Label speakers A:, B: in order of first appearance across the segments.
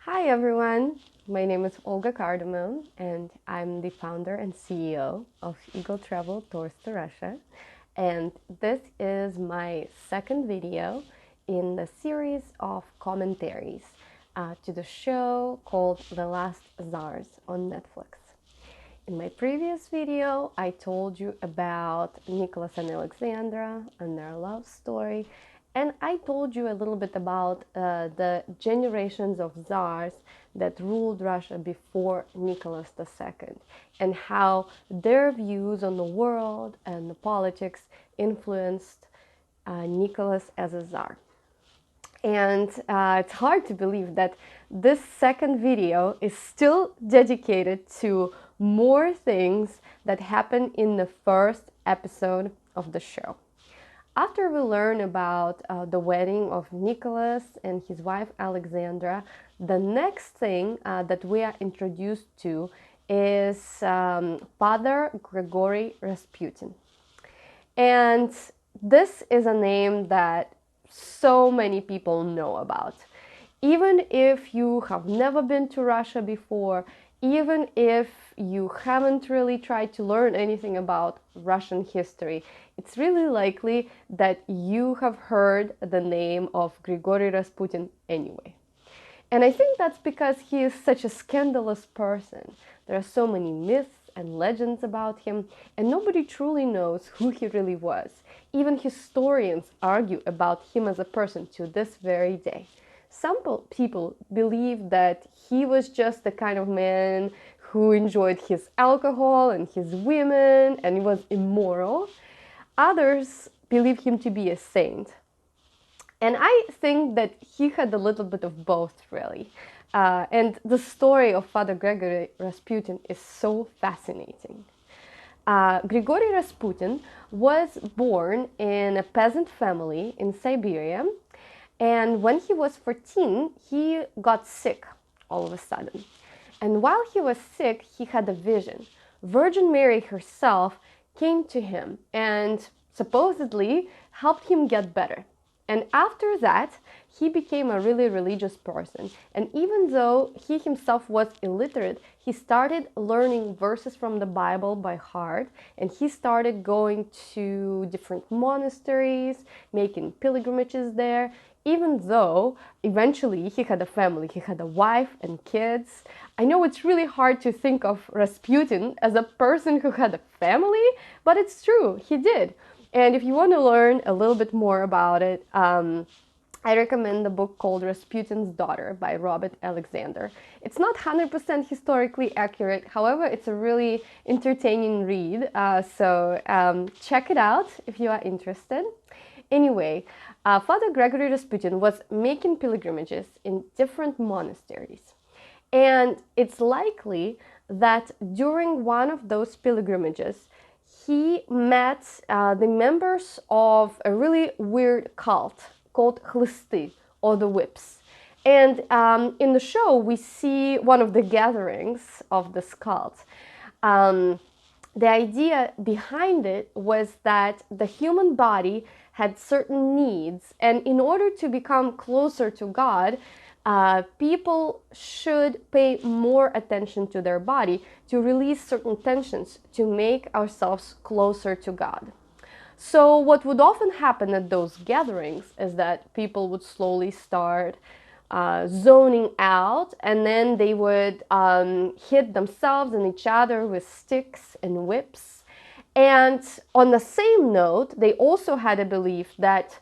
A: Hi everyone, my name is Olga Cardamone and I'm the founder and CEO of Eagle Travel Tours to Russia, and this is my second video in the series of commentaries to the show called The Last Czars on Netflix. In my previous video, I told you about Nicholas and Alexandra and their love story, and I told you a little bit about the generations of czars that ruled Russia before Nicholas II and how their views on the world and the politics influenced Nicholas as a czar. And it's hard to believe that this second video is still dedicated to more things that happened in the first episode of the show. After we learn about the wedding of Nicholas and his wife Alexandra, the next thing that we are introduced to is Father Gregorius Rasputin. And this is a name that so many people know about. Even if you have never been to Russia before, even if you haven't really tried to learn anything about Russian history, it's really likely that you have heard the name of Gregorius Putin anyway. And I think that's because he is such a scandalous person. There are so many myths and legends about him, and nobody truly knows who he really was. Even historians argue about him as a person to this very day. Some people believe that he was just the kind of man who enjoyed his alcohol and his women and was immoral. Others believe him to be a saint. And I think that he had a little bit of both, really. And the story of Father Gregorius Rasputin is so fascinating. Gregorius Rasputin was born in a peasant family in Siberia. And when he was 14, he got sick all of a sudden. And while he was sick, he had a vision. Virgin Mary herself came to him and supposedly helped him get better. And after that, he became a really religious person. And even though he himself was illiterate, he started learning verses from the Bible by heart. And he started going to different monasteries, making pilgrimages there. Even though eventually he had a family, he had a wife and kids. I know it's really hard to think of Rasputin as a person who had a family, but it's true, he did. And if you want to learn a little bit more about it, I recommend the book called Rasputin's Daughter by Robert Alexander. It's not 100% historically accurate, however, it's a really entertaining read, so check it out if you are interested. Anyway, Father Gregorius Rasputin was making pilgrimages in different monasteries. And it's likely that during one of those pilgrimages, he met the members of a really weird cult called Khlisty, or the Whips. And in the show, we see one of the gatherings of this cult. The idea behind it was that the human body had certain needs, and in order to become closer to God, people should pay more attention to their body to release certain tensions to make ourselves closer to God. So what would often happen at those gatherings is that people would slowly start zoning out, and then they would hit themselves and each other with sticks and whips. And on the same note, they also had a belief that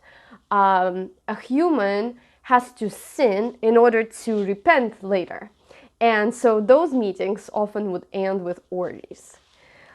A: a human has to sin in order to repent later. And so those meetings often would end with orgies.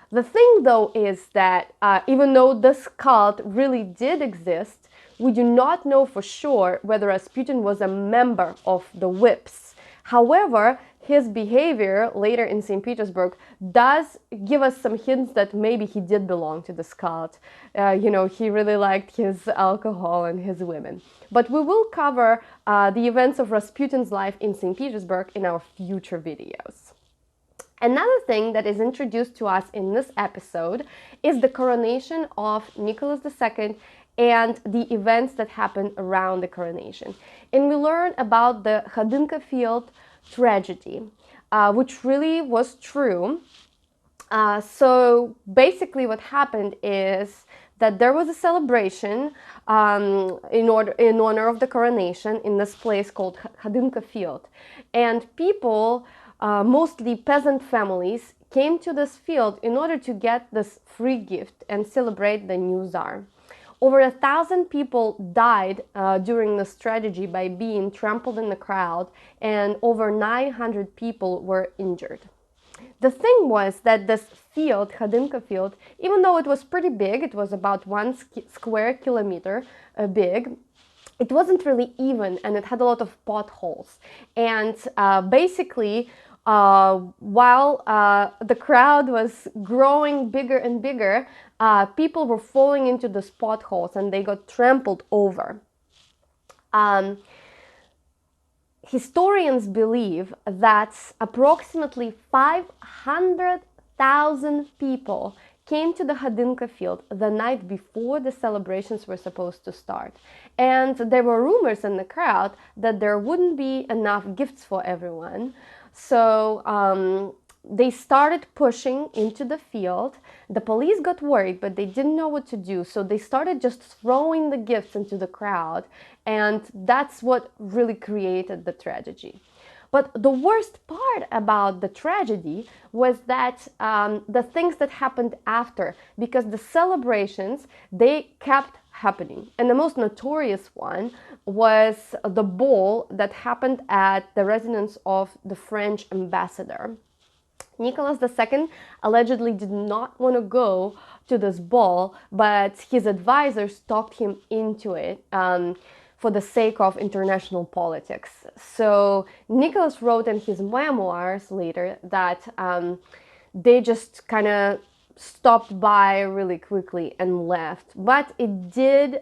A: The thing, though, is that even though this cult really did exist, we do not know for sure whether Rasputin was a member of the Whips. However, his behavior later in St. Petersburg does give us some hints that maybe he did belong to this cult. He really liked his alcohol and his women. But we will cover the events of Rasputin's life in St. Petersburg in our future videos. Another thing that is introduced to us in this episode is the coronation of Nicholas II and the events that happened around the coronation. And we learn about the Khodynka field tragedy, which really was true. So basically what happened is that there was a celebration in honor of the coronation in this place called Khodynka field. And people, mostly peasant families, came to this field in order to get this free gift and celebrate the new Tsar. Over 1,000 people died during this tragedy by being trampled in the crowd, and over 900 people were injured. The thing was that this field, Khodynka field, even though it was pretty big, it was about 1 square kilometer big, it wasn't really even, and it had a lot of potholes. And basically, while the crowd was growing bigger and bigger, people were falling into these potholes and they got trampled over. Historians believe that approximately 500,000 people came to the Khodynka field the night before the celebrations were supposed to start. And there were rumors in the crowd that there wouldn't be enough gifts for everyone. So they started pushing into the field. The police got worried, but they didn't know what to do. So they started just throwing the gifts into the crowd. And that's what really created the tragedy. But the worst part about the tragedy was that the things that happened after, because the celebrations, they kept happening. And the most notorious one was the ball that happened at the residence of the French ambassador. Nicholas II allegedly did not want to go to this ball, but his advisors talked him into it. For the sake of international politics. So Nicholas wrote in his memoirs later that they just kind of stopped by really quickly and left. But it did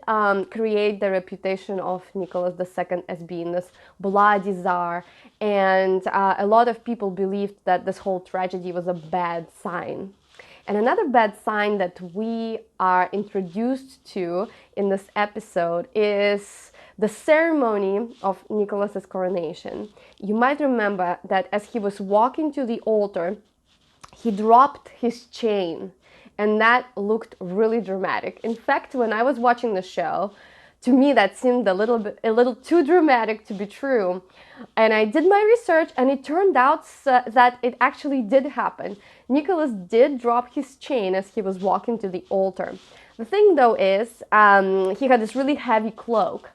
A: create the reputation of Nicholas II as being this bloody Tsar, and a lot of people believed that this whole tragedy was a bad sign. And another bad sign that we are introduced to in this episode is the ceremony of Nicholas's coronation. You might remember that as he was walking to the altar, he dropped his chain, and that looked really dramatic. In fact, when I was watching the show, to me that seemed a little too dramatic to be true. And I did my research, and it turned out that it actually did happen. Nicholas did drop his chain as he was walking to the altar. The thing though is, he had this really heavy cloak,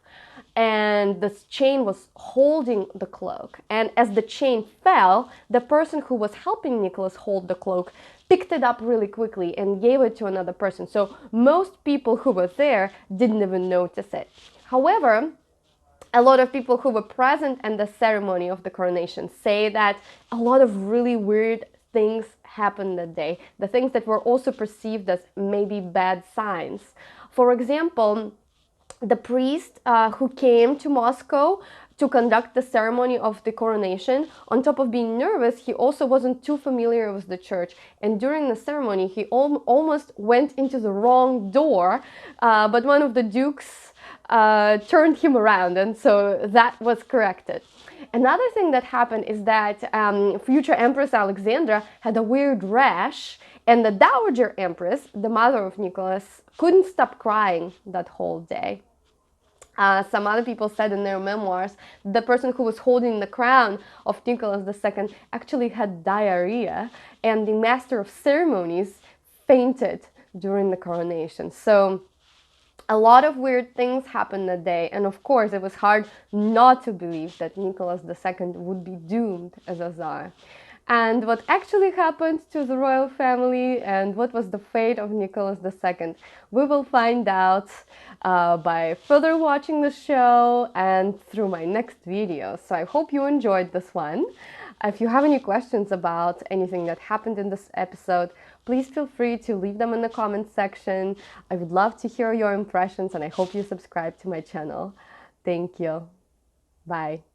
A: and this chain was holding the cloak. And as the chain fell, the person who was helping Nicholas hold the cloak picked it up really quickly and gave it to another person. So most people who were there didn't even notice it. However, a lot of people who were present at the ceremony of the coronation say that a lot of really weird things happened that day. The things that were also perceived as maybe bad signs. For example, the priest who came to Moscow to conduct the ceremony of the coronation, on top of being nervous, he also wasn't too familiar with the church. And during the ceremony, he almost went into the wrong door, but one of the dukes turned him around, and so that was corrected. Another thing that happened is that future Empress Alexandra had a weird rash, and the Dowager Empress, the mother of Nicholas, couldn't stop crying that whole day. Some other people said in their memoirs, the person who was holding the crown of Nicholas II actually had diarrhea, and the master of ceremonies fainted during the coronation. So a lot of weird things happened that day, and of course it was hard not to believe that Nicholas II would be doomed as a Tsar. And what actually happened to the royal family and what was the fate of Nicholas II, we will find out by further watching the show and through my next video. So I hope you enjoyed this one. If you have any questions about anything that happened in this episode, please feel free to leave them in the comment section. I would love to hear your impressions, and I hope you subscribe to my channel. Thank you. Bye.